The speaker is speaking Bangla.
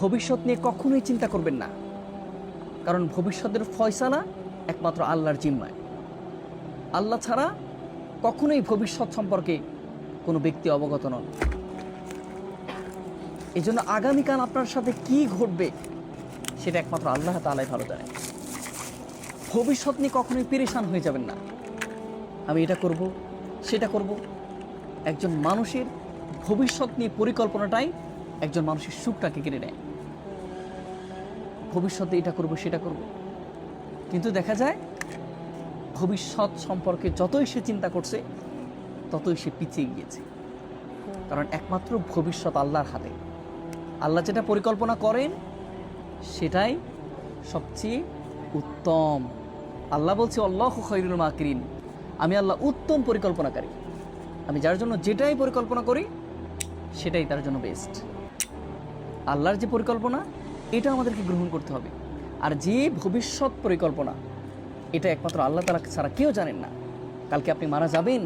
ভবিষ্যৎ নিয়ে কখনোই চিন্তা করবেন না, কারণ ভবিষ্যতের ফয়সালা একমাত্র আল্লাহর জিম্মায়। আল্লাহ ছাড়া কখনোই ভবিষ্যৎ সম্পর্কে কোনো ব্যক্তি অবগত নন। এই জন্য আগামীকাল আপনার সাথে কি ঘটবে সেটা একমাত্র আল্লাহ তাআলাই ভালো জানেন। ভবিষ্যৎ নিয়ে কখনোই পেরেশান হয়ে যাবেন না, আমি এটা করব সেটা করব। একজন মানুষের ভবিষ্যৎ নিয়ে পরিকল্পনাটাই একজন মানুষের সুখটাকে কেড়ে নেয়। ভবিষ্যতে এটা করব সেটা করব, কিন্তু দেখা যায় ভবিষ্যৎ সম্পর্কে যতই সে চিন্তা করছে ততই সে পিছিয়ে গিয়েছে। কারণ একমাত্র ভবিষ্যৎ আল্লাহর হাতে। আল্লাহ যেটা পরিকল্পনা করেন সেটাই সবচেয়ে উত্তম। আল্লাহ বলছে আল্লাহু খায়রুল মাকিরিন, আমি আল্লাহ উত্তম পরিকল্পনাকারী। আমি যার জন্য যেটাই পরিকল্পনা করি সেটাই তার জন্য বেস্ট। আল্লাহর যে পরিকল্পনা এটা আমাদেরকে গ্রহণ করতে হবে। আর যে ভবিষ্যৎ পরিকল্পনা এটা একমাত্র আল্লাহ তাআলা ছাড়া কেউ জানেন না। কালকে আপনি মারা যাবেন,